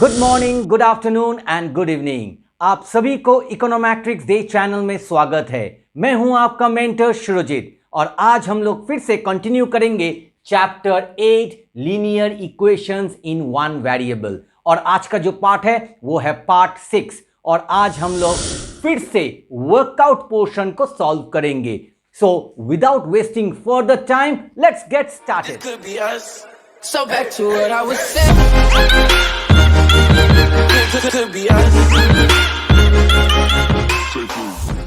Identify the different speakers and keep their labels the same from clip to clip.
Speaker 1: Good morning, good afternoon and good evening. आप सभी को इकोनोमेट्रिक्स डे चैनल में स्वागत है। मैं हूं आपका मेंटर शुरुजीत और आज हम लोग फिर से कंटिन्यू करेंगे chapter 8 linear equations in one variable. और आज का जो पार्ट है वो है पार्ट 6 और आज हम लोग फिर से वर्कआउट पोर्शन को सॉल्व करेंगे। So without wasting further time let's get started.
Speaker 2: So back to what I was saying. Could be us.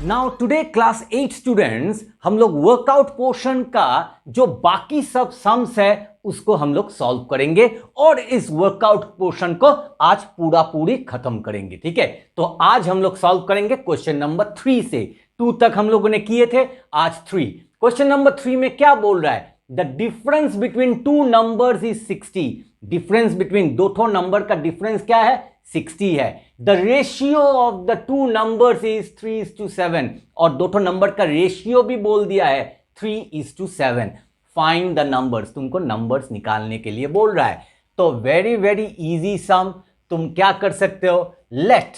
Speaker 1: Now today class 8 students हम लोग वर्कआउट पोर्शन का जो बाकी सब सम्स है उसको हम लोग सॉल्व करेंगे और इस वर्कआउट पोर्शन को आज पूरी खत्म करेंगे। ठीक है, तो आज हम लोग सॉल्व करेंगे क्वेश्चन नंबर 3 से। 2 तक हम लोगों ने किए थे, आज 3। क्वेश्चन नंबर 3 में क्या बोल रहा है? The difference between two numbers is 60। Difference between दो ठो नंबर का डिफरेंस क्या है? 60 है। The ratio of the two numbers is 3:7 और दो ठो नंबर का रेशियो भी बोल दिया है 3:7। फाइंड द नंबर्स, तुमको नंबर्स निकालने के लिए बोल रहा है। तो वेरी वेरी इजी सम। तुम क्या कर सकते हो? लेट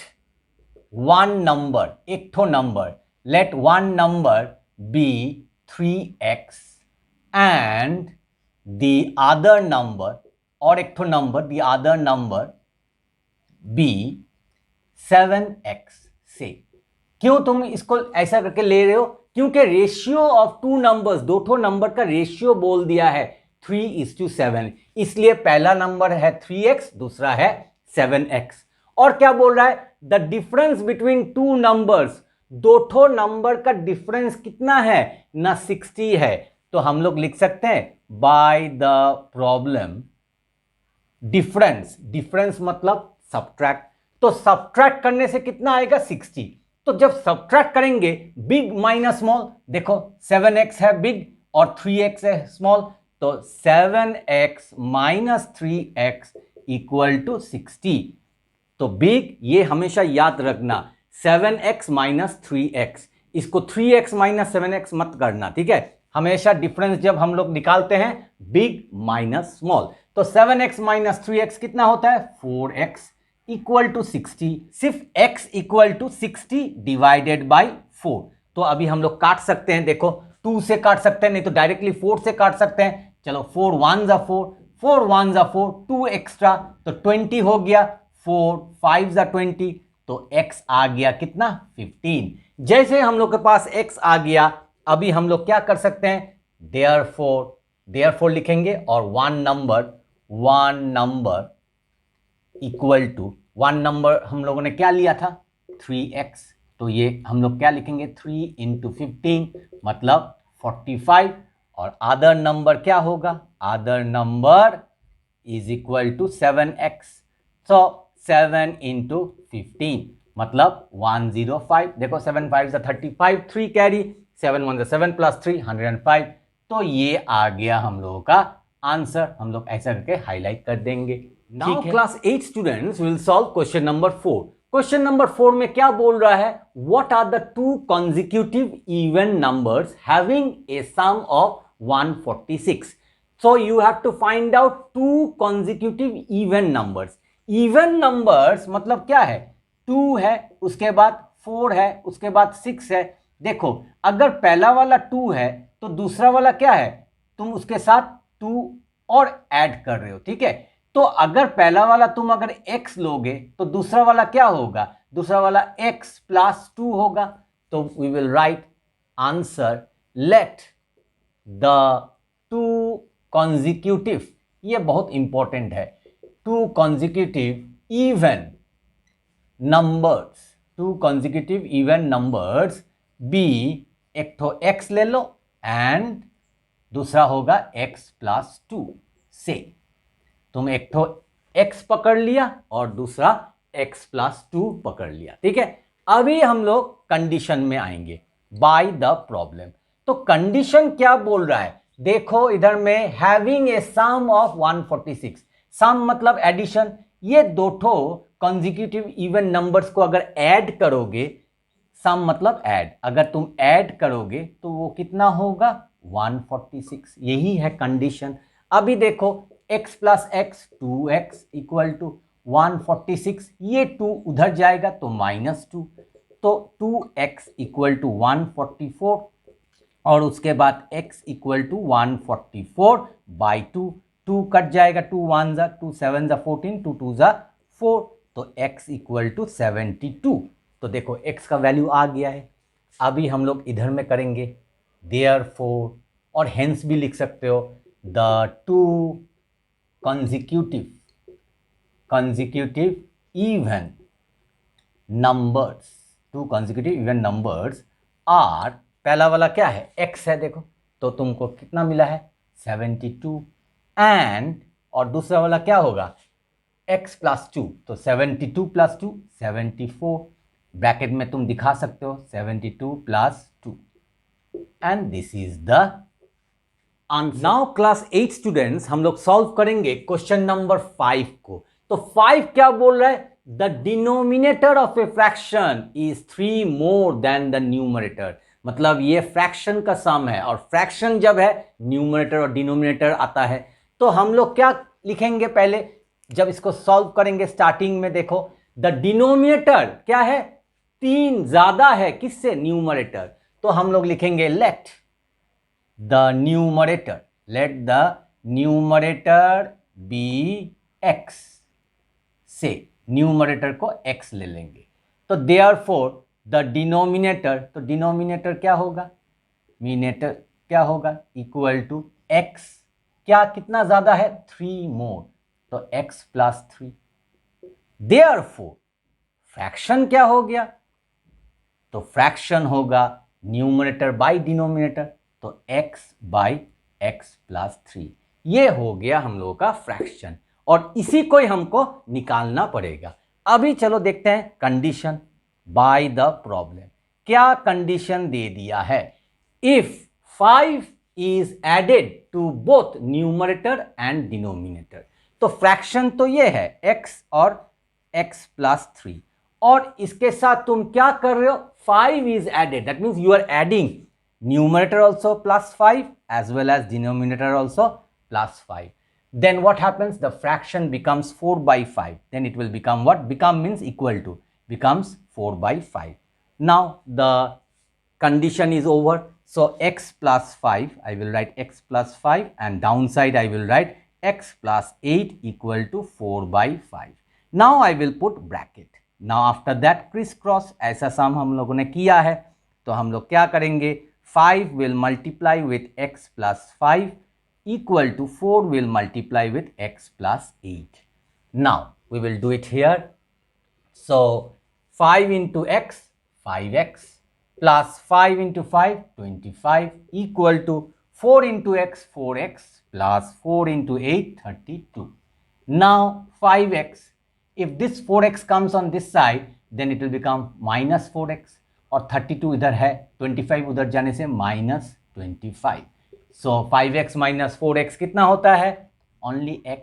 Speaker 1: वन नंबर, एक ठो number, let one number be 3x and the other number और एक ठो number the other number be 7x से। क्यों तुम इसको ऐसा करके ले रहे हो? क्योंकि रेशियो ऑफ टू नंबर्स, दो ठो नंबर का रेशियो बोल दिया है 3:7, इसलिए पहला नंबर है 3x, दूसरा है 7x। और क्या बोल रहा है? The difference between two numbers, दो ठो नंबर का डिफरेंस कितना है ना? 60 है। तो हम लोग लिख सकते हैं bye the problem difference, difference मतलब सब्ट्रैक्ट। तो सब्ट्रैक्ट करने से कितना आएगा? 60। तो जब सब्ट्रैक्ट करेंगे बिग माइनस स्मॉल, देखो 7x है बिग और 3x है स्मॉल, तो 7x minus 3x equal to 60। तो बिग, ये हमेशा याद रखना, 7x माइनस 3x, इसको 3x माइनस 7x मत करना। ठीक है, हमेशा डिफरेंस जब हम लोग निकालते हैं बिग माइनस स्मॉल। तो 7x माइनस 3x कितना होता है? 4x equal to 60। सिर्फ x equal to 60 divided by 4। तो अभी हम लोग काट सकते हैं, देखो 2 से काट सकते हैं, नहीं तो डायरेक्टली 4 से काट सकते हैं। चलो 4 1 जा 4, 4 1 जा 4, 2 एक्स्ट्रा तो 20 हो गया, 4 5 जा 20, तो x आ गया कितना? 15। जैसे हम लोग के पास x आ गया, अभी हम लोग क्या कर सकते हैं? देयरफॉर लिखेंगे और one number equal to, one number हम लोगों ने क्या लिया था? 3x। तो ये हम लोग क्या लिखेंगे? 3 × 15 मतलब 45। और अदर नंबर क्या होगा? Other number is equal to 7x। So 7 × 15 मतलब 105। देखो 7 5 35, 3 कैरी, 7 1 7 प्लस 3 105। तो ये आ गया हम लोगों का आंसर। हम लोग ऐसा करके हाईलाइट कर देंगे। Now class 8 students will solve question number 4। Question number 4 में क्या बोल रहा है? What are the two consecutive even numbers having a sum of 146? So you have to find out two consecutive even numbers. Even numbers मतलब क्या है? 2 है, उसके बाद 4 है, उसके बाद 6 है। देखो अगर पहला वाला 2 है तो दूसरा वाला क्या है? तुम उसके साथ 2 और ऐड कर रहे हो। ठीक है, तो अगर पहला वाला तुम अगर x लोगे तो दूसरा वाला क्या होगा? दूसरा वाला x प्लस 2 होगा। तो we will write answer let the two consecutive, ये बहुत इंपॉर्टेंट है, two consecutive even numbers, two consecutive even numbers be, एक तो x ले लो एंड दूसरा होगा x प्लस 2 से। तुम एक तो x पकड़ लिया और दूसरा x प्लस 2 पकड़ लिया। ठीक है, अभी हम लोग कंडीशन में आएंगे बाय द प्रॉब्लम। तो कंडीशन क्या बोल रहा है? देखो इधर में हैविंग ए सम ऑफ 146, सम मतलब एडिशन। ये दो ठो कॉन्जिक्यूटिव इवन नंबर्स को अगर ऐड करोगे, सम मतलब ऐड, अगर तुम ऐड करोगे तो वो कितना होगा? 146। यही है कंडीशन। अभी देखो x plus x 2x equal to 146, ये 2 उधर जाएगा तो -2, तो 2x इक्वल टू 144 और उसके बाद x इक्वल टू 144/2, 2 कट जाएगा, 2 1 जा, 2 7 जा 14, 2 2 जा 4, तो x इक्वल टू 72। तो देखो x का वैल्यू आ गया है। अभी हम लोग इधर में करेंगे therefore, और हेंस भी लिख सकते हो the two consecutive even numbers, two consecutive even numbers are, पहला वाला क्या है x है, देखो तो तुमको कितना मिला है 72, एंड और दूसरा वाला क्या होगा x प्लस 2, तो 72 प्लस 2 74, ब्रैकेट में तुम दिखा सकते हो 72 plus 2, and this is the answer. Now class 8 students, हम लोग सॉल्व करेंगे क्वेश्चन नंबर 5 को। तो 5 क्या बोल रहा है, the denominator of a fraction is 3 more than the numerator. मतलब ये फ्रैक्शन का सम है, और फ्रैक्शन जब है न्यूमरेटर और डिनोमिनेटर आता है, तो हम लोग क्या लिखेंगे पहले जब इसको सॉल्व करेंगे, स्टार्टिंग में देखो द डिनोमिनेटर क्या है 3 ज्यादा है किससे, न्यूमरेटर, तो हम लोग लिखेंगे let the numerator be x, से न्यूमरेटर को x ले लेंगे, तो देयरफॉर द डिनोमिनेटर, तो डिनोमिनेटर क्या होगा, इक्वल टू x, क्या कितना ज्यादा है 3 मोर, तो x प्लस 3, देयरफॉर फ्रैक्शन क्या हो गया, तो फ्रैक्शन होगा न्यूमरेटर बाय डिनोमिनेटर, तो x बाई x प्लस 3, ये हो गया हम लोगों का फ्रैक्शन, और इसी को ही हमको निकालना पड़ेगा। अभी चलो देखते हैं कंडीशन बाय द प्रॉब्लम, क्या कंडीशन दे दिया है, if 5 is added to both numerator and denominator, तो फ्रैक्शन तो ये है x और x प्लस 3, और इसके साथ तुम क्या कर रहे हो, 5 is added, that means you are adding numerator also plus 5 as well as denominator also plus 5. Then what happens, the fraction becomes 4/5, then it will become what, become means equal to, becomes 4/5. Now the condition is over, so x plus 5, I will write x plus 5, and downside I will write x plus 8 equal to 4/5. Now I will put bracket. Now after that crisscross, ऐसा सम हम लोगों ने किया है, तो हम लोग क्या करेंगे, 5 will multiply with x plus 5 equal to 4 will multiply with x plus 8. Now we will do it here. So 5 into x, 5x, plus 5 into 5, 25, equal to 4 into x, 4x, plus 4 into 8, 32. Now 5x, if this 4x comes on this side, then it will become minus 4x, और 32 इधर है, 25 उधर जाने से -25, सो 5x minus 4x कितना होता है, only x,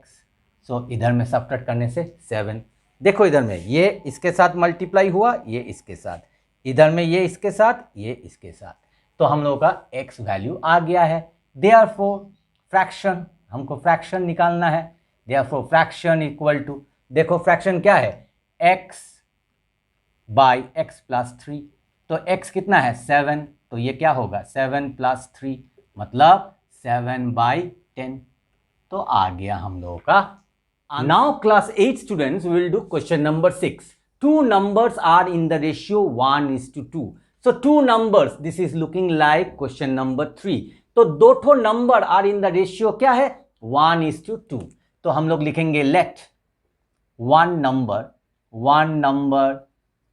Speaker 1: सो इधर में सब्ट्रैक्ट करने से 7, देखो इधर में ये इसके साथ मल्टीप्लाई हुआ, ये इसके साथ, इधर में ये इसके साथ, ये इसके साथ, तो हम लोगों का x वैल्यू आ गया है। देयरफॉर फ्रैक्शन, हमको फ्रैक्शन निकालना है, देयरफॉर फ्रैक्शन इक्वल टू, देखो फ्रैक्शन क्या है, x बाई x प्लस 3, तो x कितना है 7, तो ये क्या होगा 7 प्लस 3 मतलब 7/10, तो आ गया हम लोगों का। Now class 8 students, we will do question number 6। Two numbers are in the ratio 1:2, so two numbers, this is looking like question number 3, तो दो ठो number are in the ratio क्या है 1:2, तो हम लोग लिखेंगे late one number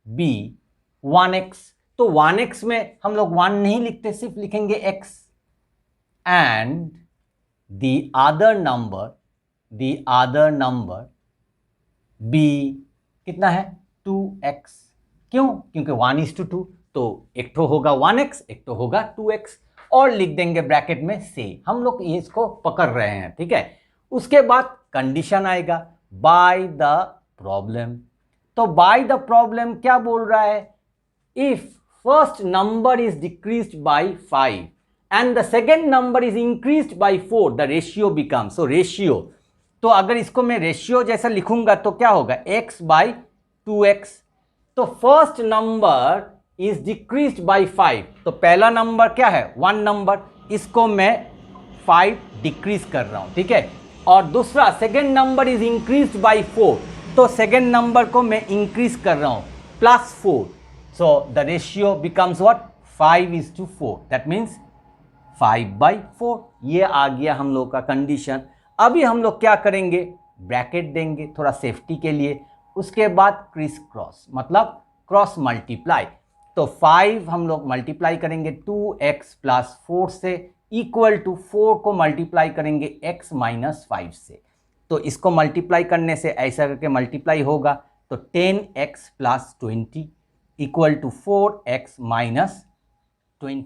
Speaker 1: B 1x, तो 1x में हम लोग 1 नहीं लिखते, सिर्फ लिखेंगे x, and the other number b कितना है 2x, क्यों, क्योंकि 1:2, तो एक तो होगा 1x, एक तो होगा 2x, और लिख देंगे ब्रैकेट में से, हम लोग ये इसको पकड़ रहे हैं, ठीक है। उसके बाद कंडीशन आएगा बाय द प्रॉब्लम, तो बाय द प्रॉब्लम क्या बोल रहा है, if first number is decreased by 5 and the second number is increased by 4, the ratio becomes, so ratio तो अगर इसको मैं रेशियो जैसा लिखूंगा तो क्या होगा, x बाई 2x। तो first number is decreased by 5। तो पहला नंबर क्या है, 1 नंबर, इसको मैं 5 डिक्रीज कर रहा हूं, ठीक है। और दूसरा second number is increased by 4, तो सेकेंड नंबर को मैं इंक्रीज कर रहा हूं +4। So the ratio becomes what, 5:4। That means 5/4। ये आ गया हम लोग का कंडीशन। अभी हम लोग क्या करेंगे, ब्रैकेट देंगे थोड़ा सेफ्टी के लिए, उसके बाद क्रिस क्रॉस मतलब क्रॉस मल्टीप्लाई। तो 5 हम लोग मल्टीप्लाई करेंगे 2x + 4 से, इक्वल टू 4 को मल्टीप्लाई करेंगे x - 5 से। तो इसको मल्टीप्लाई करने से ऐसा करके मल्टीप्लाई होगा, तो 10x + 20 इक्वल टू 4x - 20।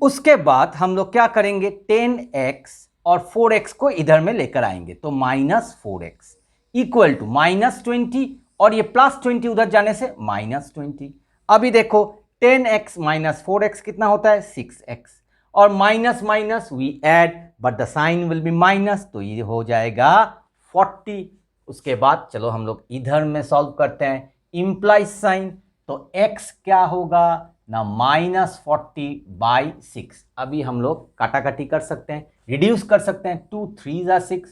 Speaker 1: उसके बाद हम लोग क्या करेंगे, 10x और 4x को इधर में लेकर आएंगे, तो -4x इक्वल टू -20, और ये +20 उधर जाने से -20। अभी देखो 10x - 4x कितना होता है, 6x, और minus minus we add but the sign will be minus, तो ये हो जाएगा 40। उसके बाद चलो हम लोग इधर में सॉल्व करते हैं, इम्प्लाइज साइन, तो x क्या होगा ना, -40/6। अभी हम लोग काटाकाटी कर सकते हैं, रिड्यूस कर सकते हैं, 2 3 = 6,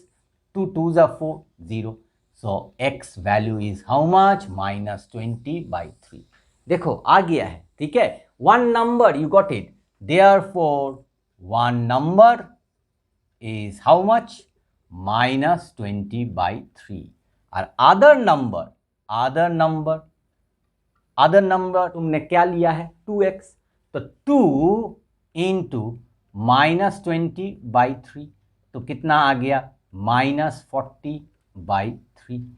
Speaker 1: 2 2 = 4, 0। सो x value is how much, -20/3। देखो आ गया है, ठीक है। 1 number you got it, therefore 1 number is how much, -20/3। और अदर नंबर तुमने क्या लिया है, 2x, तो 2 × -20/3, तो कितना आ गया, -40/3।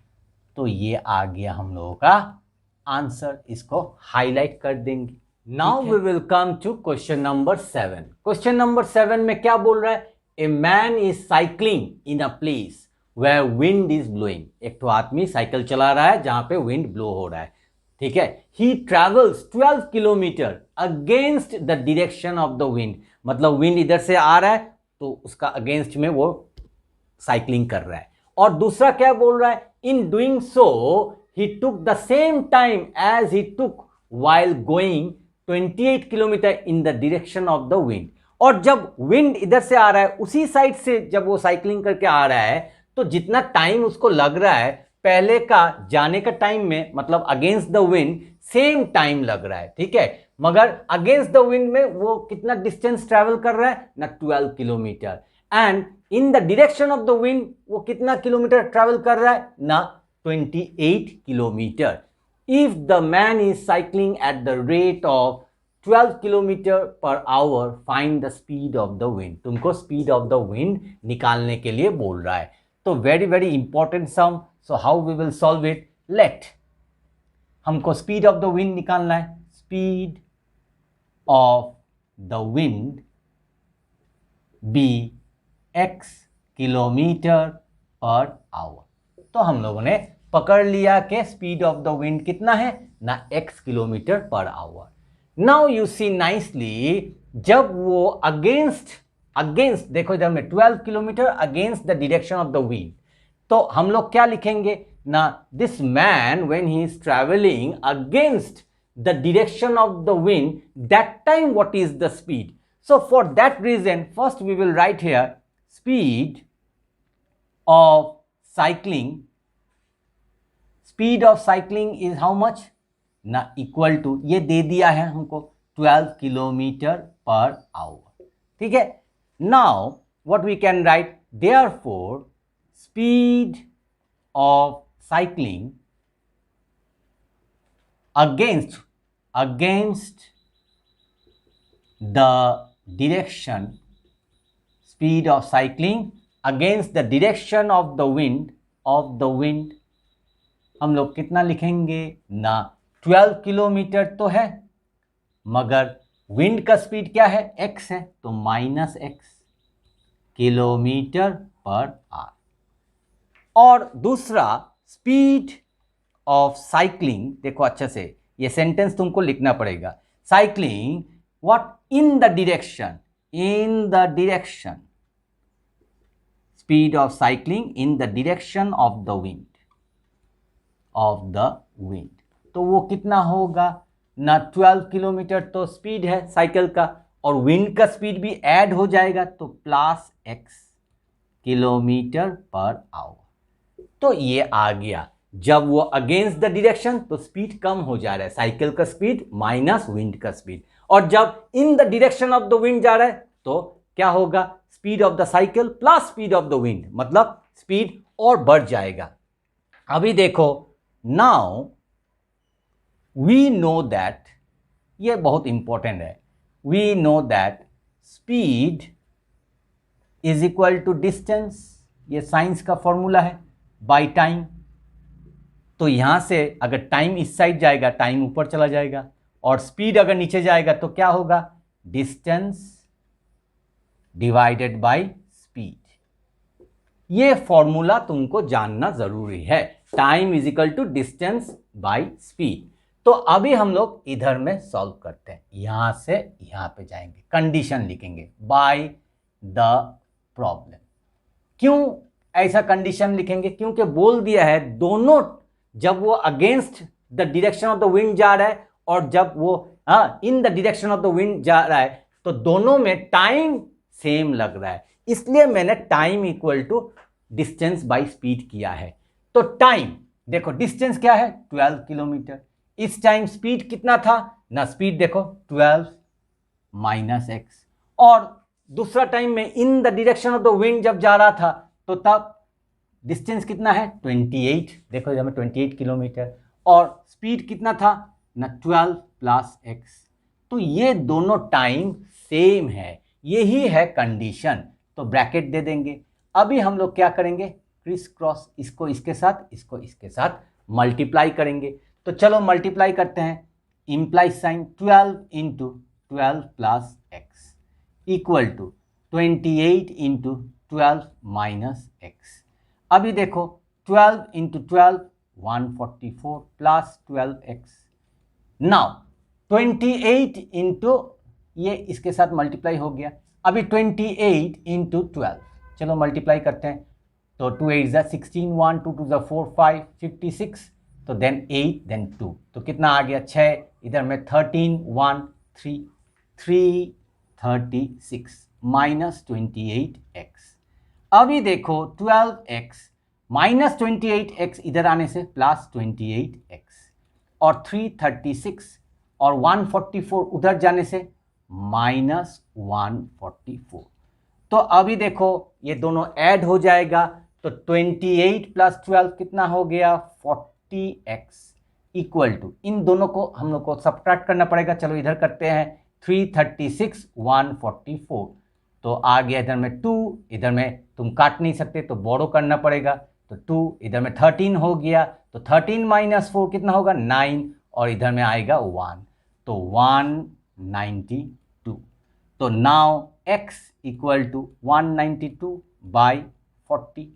Speaker 1: तो ये आ गया हम लोगों का आंसर, इसको हाईलाइट कर देंगे। Now we will come to question number 7। Question number 7 में क्या बोल रहा है, a man is cycling in a place where wind is blowing. एक तो आदमी साइकिल चला रहा है जहां पे विंड ब्लो हो रहा है, ठीक है। ही travels 12 kilometre against the direction of the wind, मतलब विंड इधर से आ रहा है तो उसका अगेंस्ट में वो साइक्लिंग कर रहा है। और दूसरा क्या बोल रहा है, in doing so he took the same time as he took while going 28 kilometre in the direction of the wind. और जब विंड इधर से आ रहा है, उसी साइड से जब वो साइक्लिंग करके आ रहा है, तो जितना टाइम उसको लग रहा है पहले का जाने का टाइम में, मतलब against the wind same time लग रहा है, ठीक है। मगर अगेंस्ट द विंड में वो कितना डिस्टेंस ट्रैवल कर रहा है ना, 12 kilometre. And in the direction of the wind वो कितना किलोमीटर ट्रैवल कर रहा है ना, 28 kilometre. If the man is cycling at the rate of 12 km/h, find the speed of the wind. तुमको स्पीड ऑफ द विंड निकालने के लिए बोल रहा है। तो very very important sum. So how we will solve it, let हमको speed of the wind निकालना है। Speed of the wind be x km/h। तो हम लोगों ने पकड़ लिया कि स्पीड ऑफ द विंड कितना है ना, x km/h। Now you see nicely, जब वो अगेंस्ट देखो इधर में 12 kilometre against the direction of the wind, तो हम लोग क्या लिखेंगे ना, this man when he is travelling against the direction of the wind, that time what is the speed. So for that reason first we will write here speed of cycling is how much ना, equal to, ये दे दिया है हमको 12 km/h, ठीक है। Now what we can write, therefore speed of cycling against the direction, speed of cycling against the direction of the wind, हम लोग कितना लिखेंगे ना, 12 किलोमीटर तो है, मगर विंड का स्पीड क्या है, x है, तो -x km/h। और दूसरा स्पीड ऑफ साइक्लिंग, देखो अच्छा से ये सेंटेंस तुमको लिखना पड़ेगा, cycling what, in the direction speed of cycling in the direction of the wind, तो वो कितना होगा ना, 12 किलोमीटर तो स्पीड है साइकिल का, और विंड का स्पीड भी ऐड हो जाएगा तो plus x kilometre per hour. तो ये आ गया, जब वो अगेंस्ट द डायरेक्शन तो स्पीड कम हो जा रहा है, साइकिल का स्पीड माइनस विंड का स्पीड, और जब इन the direction of the wind जा रहा है तो क्या होगा, speed of the cycle plus speed of the wind, मतलब स्पीड और बढ़ जाएगा। अभी देखो, नाउ वी नो दैट, ये बहुत इंपॉर्टेंट है, we know that speed is equal to distance, ये साइंस का फॉर्मूला है, बाय टाइम। तो यहां से अगर टाइम इस साइड जाएगा टाइम ऊपर चला जाएगा, और स्पीड अगर नीचे जाएगा तो क्या होगा, डिस्टेंस डिवाइडेड बाय स्पीड। ये फॉर्मूला तुमको जानना जरूरी है, time is equal to distance by speed. तो अभी हम लोग इधर में सॉल्व करते हैं, यहां से यहां पे जाएंगे, कंडीशन लिखेंगे बाय द प्रॉब्लम। क्यों ऐसा कंडीशन लिखेंगे, क्योंकि बोल दिया है दोनों, जब वो against the direction of the wind जा रहा है और जब वो इन the direction of the wind जा रहा है, तो दोनों में टाइम सेम लग रहा है, इसलिए मैंने time equal to distance by speed किया है। तो टाइम देखो, डिस्टेंस क्या है 12 किलोमीटर, इस टाइम स्पीड कितना था ना, स्पीड देखो 12 माइनस एक्स, और दूसरा टाइम में इन the direction of the wind जब जा रहा था तो तब डिस्टेंस कितना है 28, देखो जब 28 किलोमीटर, और स्पीड कितना था ना 12 प्लस एक्स। तो ये दोनों टाइम सेम है, यही है कंडीशन, तो ब्रैकेट दे देंगे। अभी हम लोग क्या करेंगे, क्रिस क्रॉस, इसको इसके साथ, इसको इसके साथ मल्टीप्लाई करेंगे। तो चलो मल्टीप्लाई करते हैं, imply sign 12 into 12 plus x equal to 28 into 12 minus x. अभी देखो 12 into 12 144 plus 12x। Now 28 into ये इसके साथ मल्टीप्लाई हो गया, अभी 28 इंटू 12 चलो मल्टीप्लाई करते हैं, तो 2 8 ज़ा 16, 1 2 2 ज़ा 4 5 56, तो देन 8 देन 2, तो कितना आ गया 6, इधर में 13 1 3 3 36 माइनस 28x। अभी देखो 12x माइनस 28x इधर आने से प्लस 28x, और 336 और 144 उधर जाने से माइनस 144। तो अभी देखो ये दोनों ऐड हो जाएगा, तो 28 प्लस 12 कितना हो गया 40x इक्वल टू, इन दोनों को हम लोग को सब्ट्रैक्ट करना पड़ेगा, चलो इधर करते हैं 336 144, तो आ गया इधर में 2, इधर में तुम काट नहीं सकते तो बोरो करना पड़ेगा, तो 2 इधर में 13 हो गया, तो 13 माइनस 4 कितना होगा 9, और इधर में आएगा 1, तो 192। तो now x equal to 192 by 40।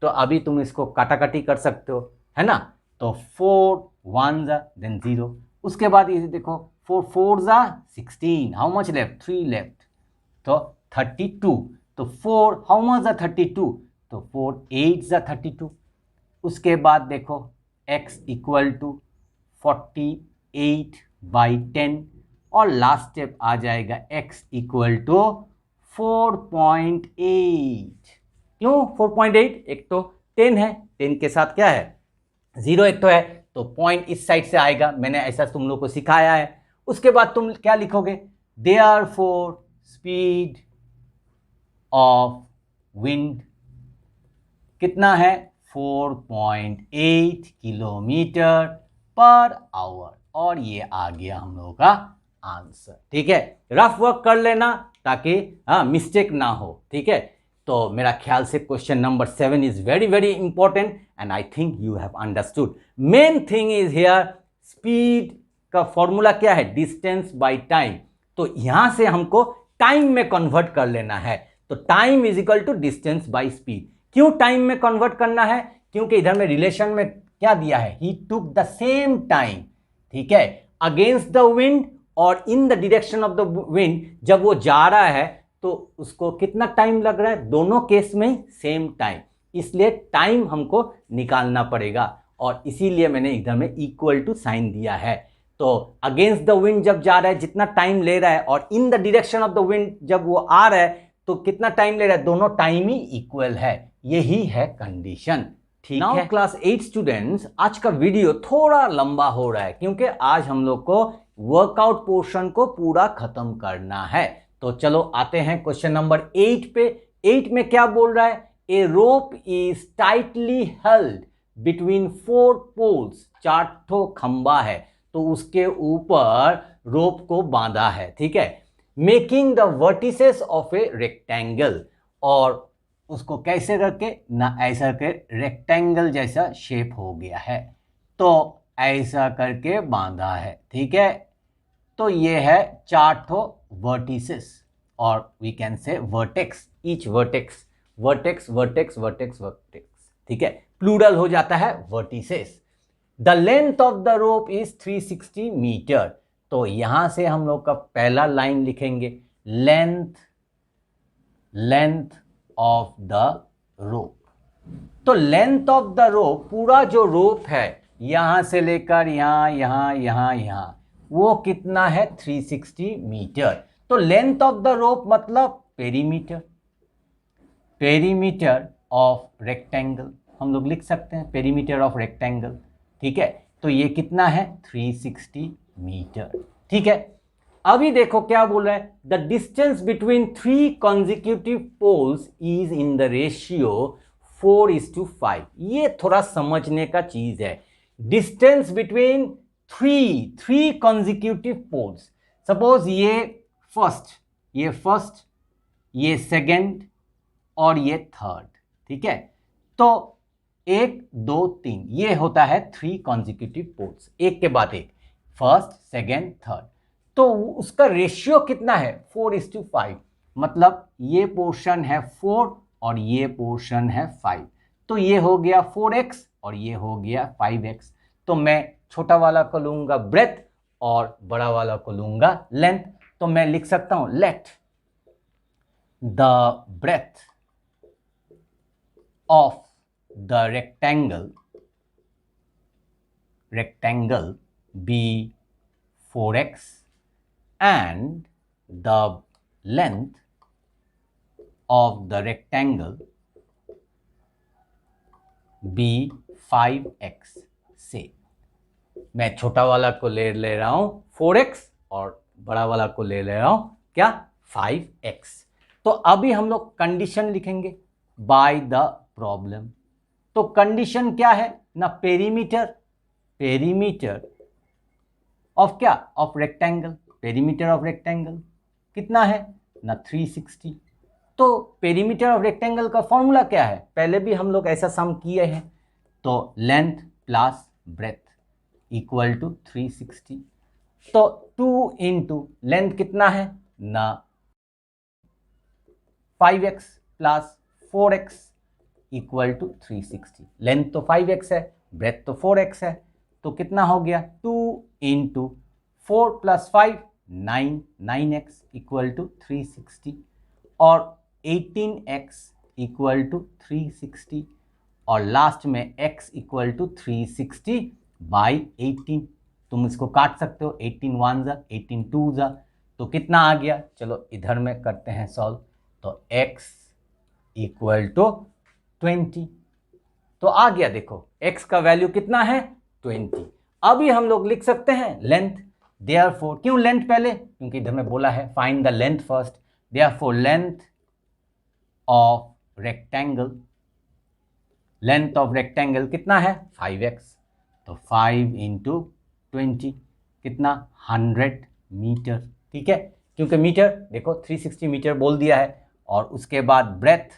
Speaker 1: तो अभी तुम इसको काटाकाटी कर सकते हो, है ना, तो 4 1 ज़ा देन 0, उसके बाद ये देखो 4 4 ज़ा 16, हाउ मच लेफ्ट 3 लेफ्ट, तो 32, तो 4 हाउ मच ज़ा 32, तो 4 8 ज़ा 32। उसके बाद देखो x इक्वल टू 48 बाई 10, और लास्ट स्टेप आ जाएगा x इक्वल टू 4.8। क्यों 4.8, एक तो 10 है, 10 के साथ क्या है 0 एक तो है, तो पॉइंट इस साइड से आएगा, मैंने ऐसा तुम लोग को सिखाया है। उसके बाद तुम क्या लिखोगे, देयरफॉर स्पीड ऑफ विंड कितना है 4.8 किलोमीटर पर आवर, और ये आ गया हम लोगों का आंसर। ठीक है, रफ वर्क कर लेना ताकि मिस्टेक ना हो। ठीक है, तो मेरा ख्याल से question number 7 is very very important and I think you have understood. Main thing is here, speed का फॉर्मूला क्या है डिस्टेंस बाय टाइम, तो यहां से हमको टाइम में कन्वर्ट कर लेना है, तो time is equal to distance by speed. क्यों टाइम में कन्वर्ट करना है, क्योंकि इधर में रिलेशन में क्या दिया है, ही टुक द सेम टाइम, ठीक है, अगेंस्ट द विंड और इन the direction of the wind, जब वो जा रहा है तो उसको कितना टाइम लग रहा है, दोनों केस में ही सेम टाइम, इसलिए टाइम हमको निकालना पड़ेगा और इसीलिए मैंने इधर में इक्वल टू साइन दिया है। तो अगेंस्ट द विंड जब जा रहा है जितना टाइम ले रहा है और इन the direction of the wind जब वो आ रहा है तो कितना टाइम ले रहा है, दोनों टाइम ही इक्वल है, यही है कंडीशन। ठीक है क्लास 8 स्टूडेंट्स, आज का वीडियो थोड़ा लंबा हो रहा है क्योंकि आज हम लोग को वर्कआउट पोर्शन को पूरा खत्म करना है। तो चलो आते हैं क्वेश्चन नंबर 8 पे। 8 में क्या बोल रहा है, a rope is tightly held between 4 poles, 4 ठो खंबा है तो उसके ऊपर रोप को बांधा है, ठीक है, making the vertices of a rectangle, और उसको कैसे करके ना ऐसा के रेक्टेंगल जैसा शेप हो गया है, तो ऐसा करके बांधा है, ठीक है। तो ये है 4 ठो वर्टिसेस और we can say vertex, each vertex, vertex vertex vertex vertex, ठीक है, प्लूरल हो जाता है vertices. The length of the rope is 360 metre, तो यहां से हम लोग का पहला लाइन लिखेंगे, लेंथ ऑफ द रोप। तो लेंथ ऑफ द रोप, पूरा जो रोप है यहां से लेकर यहां वो कितना है, 360 मीटर। तो लेंथ ऑफ द रोप मतलब पेरीमीटर ऑफ रेक्टेंगल, हम लोग लिख सकते हैं पेरीमीटर ऑफ रेक्टेंगल, ठीक है। तो ये कितना है, 360 मीटर, ठीक है। अभी देखो क्या बोल रहा है, the distance between 3 consecutive poles is in the ratio 4:5। ये थोड़ा समझने का चीज है। Distance between three consecutive poles, suppose ये फर्स्ट, ये सेकेंड और ये थर्ड, ठीक है। तो 1 2 3 ये होता है 3 कॉन्जिक्यूटिव पोल्स, एक के बाद एक, फर्स्ट सेकेंड थर्ड। तो उसका रेशियो कितना है, 4:5, मतलब ये पोर्शन है 4 और ये पोर्शन है 5, तो ये हो गया 4x और ये हो गया 5x। तो मैं छोटा वाला को लूंगा ब्रेथ और बड़ा वाला को लूंगा लेंथ, तो मैं लिख सकता हूं let the breadth of the rectangle be 4x and the length of the rectangle be 5x से मैं छोटा वाला को ले रहा हूं 4x और बड़ा वाला को ले रहा हूं क्या, 5x। तो अभी हम लोग कंडीशन लिखेंगे बाय द प्रॉब्लम। तो कंडीशन क्या है ना, पेरीमीटर ऑफ क्या, of rectangle, perimeter of rectangle कितना है ना 360। तो पेरीमीटर ऑफ रेक्टेंगल का फॉर्मूला क्या है, पहले भी हम लोग ऐसा सम किए हैं, तो length plus breadth equal to 360। तो 2 इंटू लेंथ कितना है ना 5x plus 4x equal to 360। Length तो 5x है, ब्रेथ तो 4x है, तो कितना हो गया 2 into 4 plus 5 9x equal to 360 और 18x इक्वल टू 360 और लास्ट में x इक्वल टू 360 बाई 18। तुम इसको काट सकते हो, 18 1 जा 18 2 जा, तो कितना आ गया, चलो इधर में करते हैं सॉल्व। तो x इक्वल टू 20, तो आ गया, देखो x का वैल्यू कितना है 20। अभी हम लोग लिख सकते हैं लेंथ, देयरफॉर, क्यों लेंथ पहले, क्योंकि इधर में बोला है find the length first, therefore length of rectangle कितना है 5x, तो 5 इंटू 20 कितना 100 मीटर, ठीक है, क्योंकि मीटर देखो 360 मीटर बोल दिया है। और उसके बाद ब्रेथ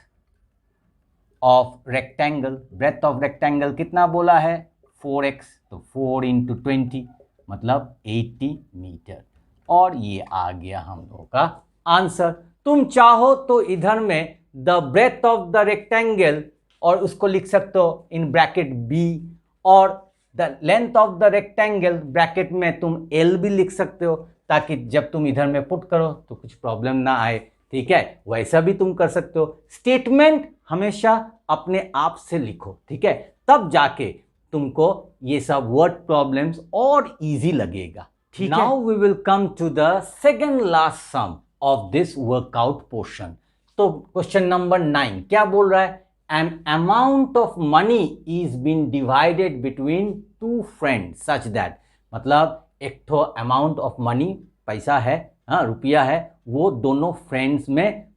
Speaker 1: ऑफ रेक्टेंगल कितना बोला है 4x, तो 4 इंटू 20 मतलब 80 मीटर, और ये आ गया हम लोगों का आंसर। तुम चाहो तो इधर में the breadth of the rectangle और उसको लिख सकते हो इन ब्रैकेट b, और the length of the rectangle bracket में तुम l भी लिख सकते हो, ताकि जब तुम इधर में पुट करो तो कुछ प्रॉब्लम ना आए। ठीक है, वैसा भी तुम कर सकते हो। स्टेटमेंट हमेशा अपने आप से लिखो, ठीक है, तब जाके तुमको ये सब वर्ड प्रॉब्लम्स और इजी लगेगा, ठीक है। Now we will come to the second last sum of this workout portion. तो क्वेश्चन नंबर 9 क्या बोल रहा है? An amount of money is being divided between two friends such that, मतलब एक तो अमाउंट ऑफ मनी, पैसा है, हाँ रुपया है, वो दोनों फ्रेंड्स में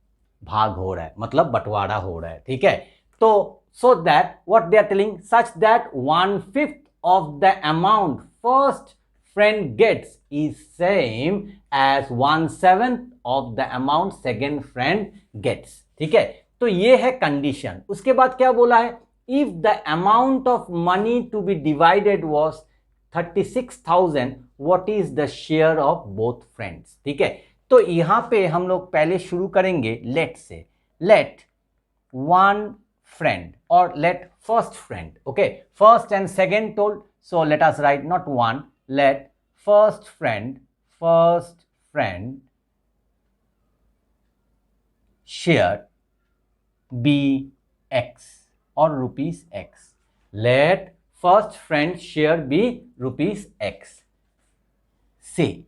Speaker 1: भाग हो रहा है, मतलब बंटवारा हो रहा है, ठीक है। तो so that what they are telling, such that 1/5 of the amount first friend gets is same as 1/7 of the amount second friend gets, ठीक है। तो ये है कंडीशन। उसके बाद क्या बोला है? If the amount of money to be divided was 36,000, what is the share of both friends, ठीक है। तो यहां पे हम लोग पहले शुरू करेंगे लेट से, लेट वन फ्रेंड और let first friend, okay, first and second told, so let us right not one, let first friend share be x or rupees x. Let first friend share be rupees x. Say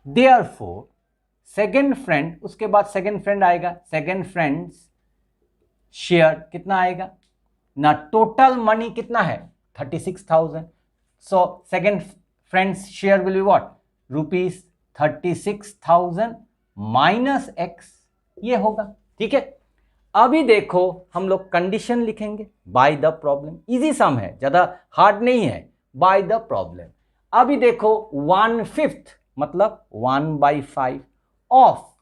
Speaker 1: therefore second friend, उसके बाद second friend आएगा, second friends share कितना आएगा ना, total money कितना है 36,000. So second friend's share will be what? Rupees 36,000 minus x, ये होगा, ठीक है। अभी देखो हम लोग कंडीशन लिखेंगे बाय द प्रॉब्लम, इजी सम है, ज्यादा हार्ड नहीं है, बाय द प्रॉब्लम। अभी देखो 1/5 मतलब 1/5 of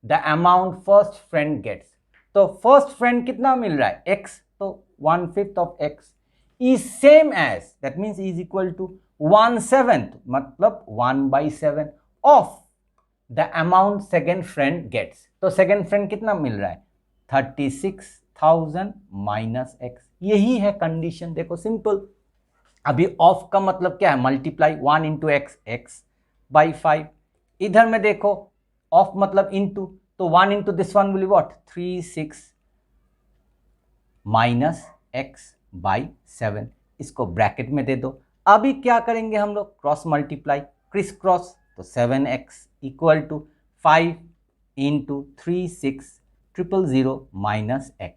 Speaker 1: the amount first friend gets, तो फर्स्ट फ्रेंड कितना मिल रहा है x, तो 1/5 ऑफ x is same as, that means is equal to 1/7 मतलब 1/7 of the amount second friend gets. तो second friend कितना मिल रहा है 36,000 minus x, यही है कंडीशन। देखो सिंपल। अभी ऑफ का मतलब क्या है? Multiply 1 into x, x/5। इधर में देखो ऑफ मतलब इनटू, तो 1 into this one will be what? 36 minus x/7, इसको ब्रैकेट में दे दो। अभी क्या करेंगे हम लोग? क्रॉस मल्टीप्लाई, क्रिस क्रॉस, तो 7x equal to 5 into 36,000 minus x।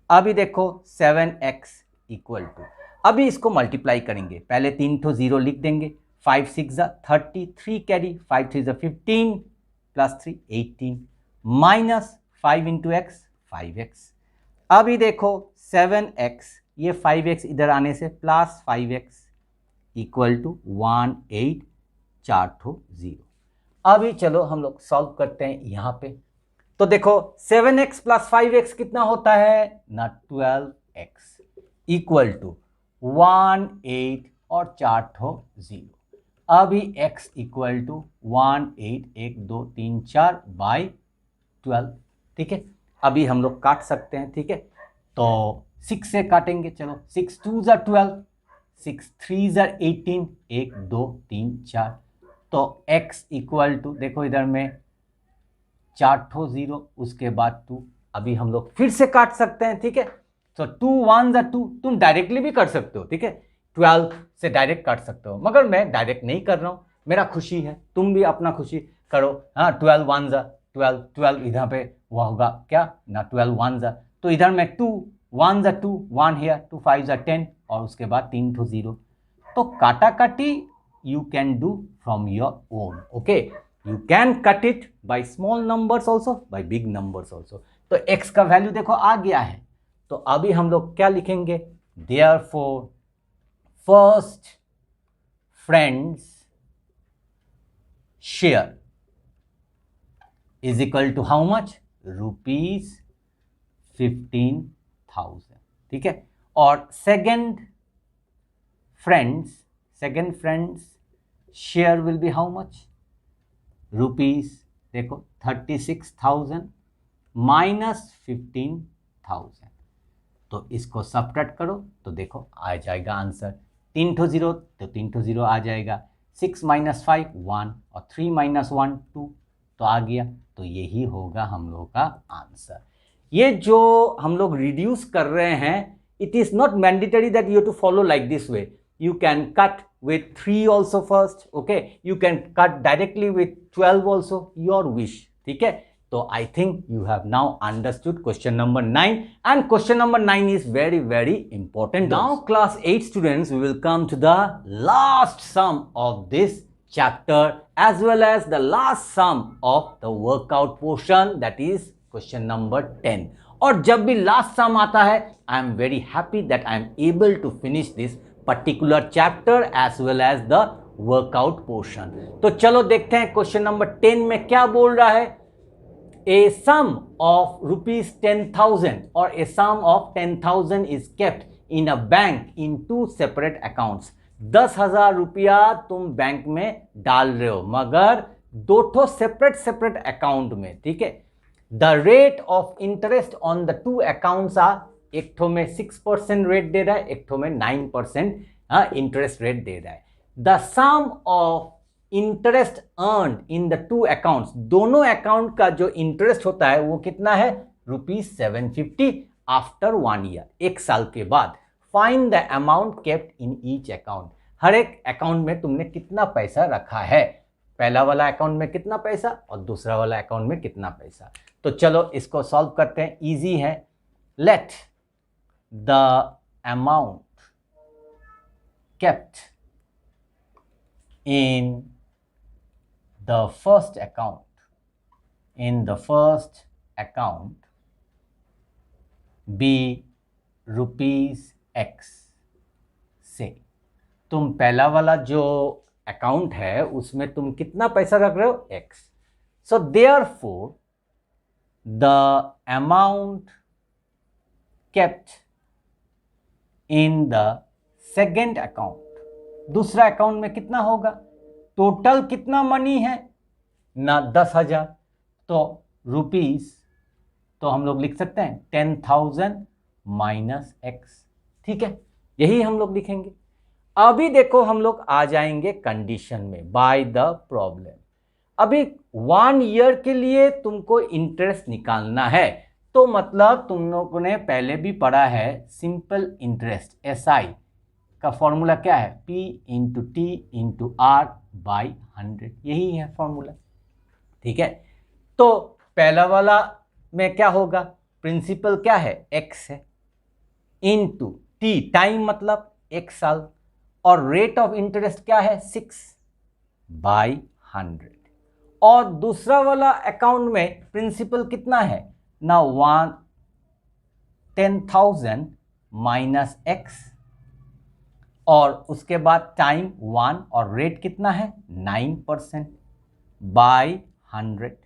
Speaker 1: अभी देखो 7x इक्वल टू, अभी इसको मल्टीप्लाई करेंगे, पहले 3 तो 0 लिख देंगे, 5 6 33 carry, 5 3 15 plus 3 18 minus 5 into x 5x। अभी देखो 7x, ये 5x इधर आने से प्लस 5x इक्वल टू 18 0। अभी चलो हम लोग सॉल्व करते हैं यहाँ पे। तो देखो 7x प्लस 5x कितना होता है ना, 12x इक्वल टू 18 और 0। अभी x इक्वल टू 18 1 2 3 4 बाई 12, ठीक है। अभी हम लोग काट सकते हैं, ठीक है। तो 6 से काटेंगे, चलो 6 2 12, 6 3 18 1 2 3 4, तो x इक्वल टू देखो इधर में 0, उसके बाद 2। अभी हम लोग फिर से काट सकते हैं, ठीक है। तो 2 1 2, तुम डायरेक्टली भी कर सकते हो, ठीक है, 12 से डायरेक्ट काट सकते हो, मगर मैं डायरेक्ट नहीं कर रहा हूँ, मेरा खुशी है, तुम भी अपना खुशी करो। हाँ 12 1 12, 12 इधर पे वह होगा क्या ना 12 1 तो इधर में 2 1 2 1 हियर, 2 5 10 और उसके बाद 3 तो 0। तो काटा काटी you can do from your own, okay, you can cut it by small numbers also, by big numbers also. तो x का वैल्यू देखो आ गया है, तो अभी हम लोग क्या लिखेंगे, therefore first friends share is equal to how much, ₹15,000, ठीक है। और second friends share will be how much, rupees देखो 36,000 माइनस 15,000, तो इसको सब्ट्रैक्ट करो तो देखो आ जाएगा आंसर 3 तो 0, तो 3 तो 0 आ जाएगा, 6 - 5 1 और 3 - 1 2, तो आ गया, तो यही होगा हम लोग का आंसर। ये जो हम लोग रिड्यूस कर रहे हैं, it is not mandatory that you have to follow like this way. You can cut with 3 also first, okay? You can cut directly with 12 also, your wish, ठीक है? तो I think you have now understood question number 9, and question number 9 is very very important. Now class 8 students, we will come to the last sum of this chapter as well as the last sum of the workout portion, that is question number 10. और जब भी last sum आता है, I am very happy that I am able to finish this particular chapter as well as the workout portion. तो चलो देखते हैं question number 10 में क्या बोल रहा है। ए सम ऑफ ₹10,000 और a sum of 10,000 is kept in a bank in 2 separate accounts. 10,000 रुपया तुम बैंक में डाल रहे हो, मगर 2 सेपरेट अकाउंट में, ठीक है। The rate of interest on the 2 accounts are, एक ठो में 6% रेट दे रहा है, एक ठो में 9% इंटरेस्ट रेट दे रहा है। The sum of interest earned in the 2 accounts, दोनों अकाउंट का जो इंटरेस्ट होता है वो कितना है, ₹750 आफ्टर 1 ईयर, 1 साल के बाद। Find the amount kept in each account, हर एक अकाउंट में तुमने कितना पैसा रखा है, पहला वाला अकाउंट में कितना पैसा और दूसरा वाला अकाउंट में कितना पैसा। तो चलो इसको सॉल्व करते हैं, इजी है। Let the amount kept in the first account be ₹X से। तुम पहला वाला जो अकाउंट है उसमें तुम कितना पैसा रख रहे हो, X। So therefore the amount kept in the second account, दूसरा अकाउंट में कितना होगा, टोटल कितना मनी है ना, 10,000, तो रुपीस, तो हम लोग लिख सकते हैं 10,000 माइनस X, ठीक है, यही हम लोग लिखेंगे। अभी देखो हम लोग आ जाएंगे कंडीशन में, बाय द प्रॉब्लम। अभी 1 ईयर के लिए तुमको इंटरेस्ट निकालना है, तो मतलब तुम लोगों ने पहले भी पढ़ा है सिंपल इंटरेस्ट, SI का फॉर्मूला क्या है, P into T into R by 100, यही है फॉर्मूला, ठीक है। तो पहला वाला में क्या होगा, प्रिंसिपल क्या है, X है, इंटू T, टाइम मतलब 1 साल, और रेट ऑफ इंटरेस्ट क्या है, 6 बाई 100। और दूसरा वाला अकाउंट में प्रिंसिपल कितना है ना, 10,000 माइनस X, और उसके बाद टाइम 1 और रेट कितना है 9% बाई 100।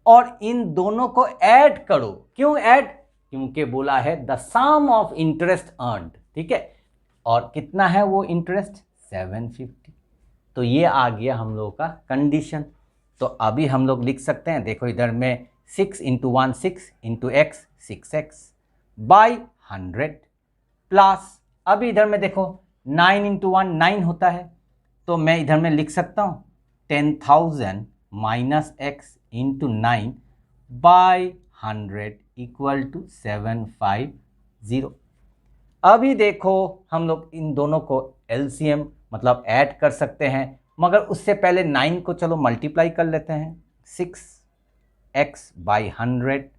Speaker 1: और इन दोनों को ऐड करो, क्यों ऐड, क्योंकि बोला है the sum of interest earned, ठीक है, और कितना है वो इंटरेस्ट 750। तो ये आ गया हम लोगों का कंडीशन। तो अभी हम लोग लिख सकते हैं, देखो इधर में 6 into 1 6 into X 6X by 100 plus, अभी इधर में देखो 9 इंटू 1 9 होता है, तो मैं इधर में लिख सकता हूँ 10,000 minus X into 9 by 100 equal to 750। अभी देखो हम लोग इन दोनों को LCM मतलब ऐड कर सकते हैं, मगर उससे पहले 9 को चलो मल्टीप्लाई कर लेते हैं, 6x बाई 100,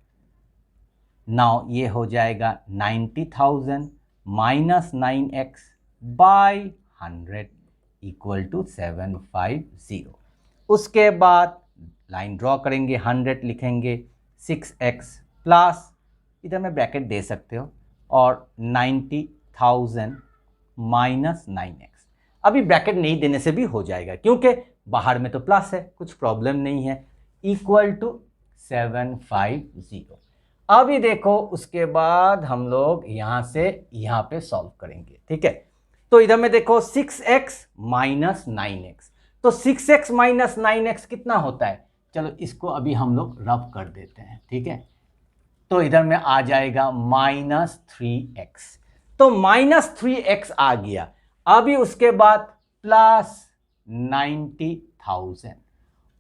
Speaker 1: नाउ ये हो जाएगा 90,000 minus 9x by 100 equal to 750। उसके बाद लाइन ड्रॉ करेंगे, 100 लिखेंगे, 6x प्लस, इधर में ब्रैकेट दे सकते हो, और 90,000 माइनस 9x। अभी ब्रैकेट नहीं देने से भी हो जाएगा क्योंकि बाहर में तो प्लस है, कुछ प्रॉब्लम नहीं है, इक्वल टू 750। अभी देखो उसके बाद हम लोग यहाँ से यहाँ पे सॉल्व करेंगे, ठीक है। तो इधर में देखो 6x माइनस 9x, तो 6x माइनस 9x कितना होता है, चलो इसको अभी हम लोग रब कर देते हैं, ठीक है। तो इधर में आ जाएगा माइनस 3x, तो माइनस 3x आ गया। अभी उसके बाद प्लस 90,000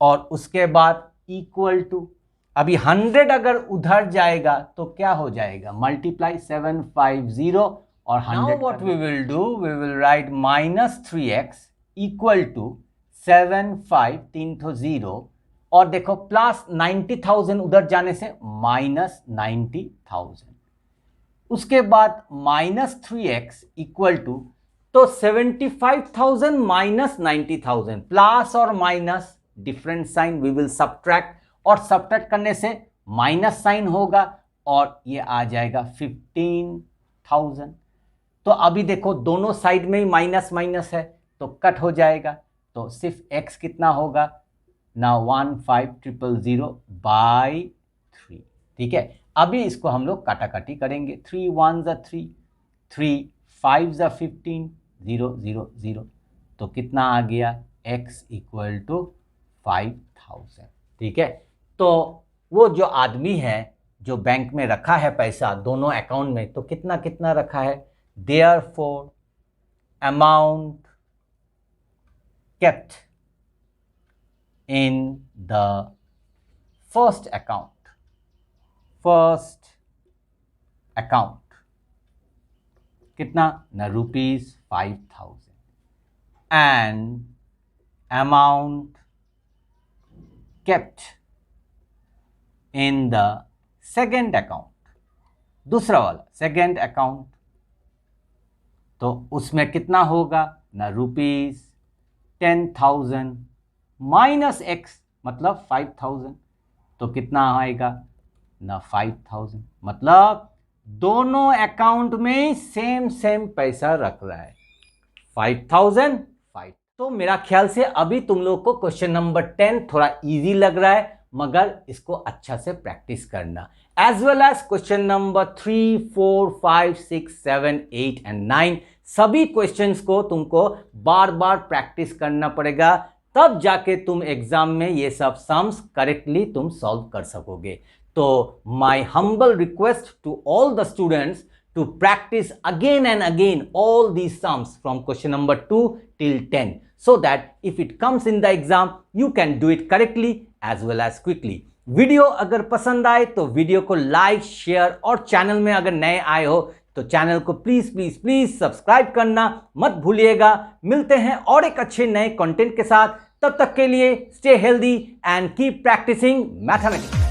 Speaker 1: और उसके बाद इक्वल टू, अभी 100 अगर उधर जाएगा तो क्या हो जाएगा, मल्टीप्लाई 750 और 100। Now what we will do, we will write -3x equal to 75 3 तो 0 और देखो प्लस 90,000 उधर जाने से -90,000। उसके बाद -3x इक्वल टू, तो 75,000 माइनस 90,000, प्लस और minus different sign, we will subtract और सब्ट्रैक्ट करने से माइनस साइन होगा और ये आ जाएगा 15,000। तो अभी देखो दोनों साइड में ही माइनस माइनस है तो कट हो जाएगा, तो सिर्फ x कितना होगा ना 15,000/3। ठीक है, अभी इसको हम लोग काटाकाटी करेंगे, 3 1 3, 3 5 15, 0 0 0, तो कितना आ गया x इक्वल टू 5,000। ठीक है, तो वो जो आदमी है जो बैंक में रखा है पैसा दोनों अकाउंट में, तो कितना कितना रखा है, therefore amount kept in the first account कितना ना ₹5,000 and amount kept in the second account, दूसरा वाला सेकेंड अकाउंट, तो उसमें कितना होगा ना ₹10,000 माइनस x मतलब 5,000, तो कितना आएगा ना 5,000। मतलब दोनों अकाउंट में सेम पैसा रख रहा है 5,000 5। तो मेरा ख्याल से अभी तुम लोग को क्वेश्चन नंबर 10 थोड़ा इजी लग रहा है, मगर इसको अच्छा से प्रैक्टिस करना, as well as question number 3 4 5 6 7 8 and 9 सभी क्वेश्चंस को तुमको बार बार प्रैक्टिस करना पड़ेगा, तब जाके तुम एग्जाम में ये सब सम्स करेक्टली तुम सॉल्व कर सकोगे। तो my humble request to all the students to practice again and again all these sums from question number 2 till 10, so that if it comes in the exam you can do it correctly as well as quickly. Video अगर पसंद आए तो video को like share और channel में अगर नए आए हो तो चैनल को प्लीज प्लीज प्लीज सब्सक्राइब करना मत भूलिएगा। मिलते हैं और एक अच्छे नए कंटेंट के साथ, तब तक के लिए stay healthy and keep practising mathematics.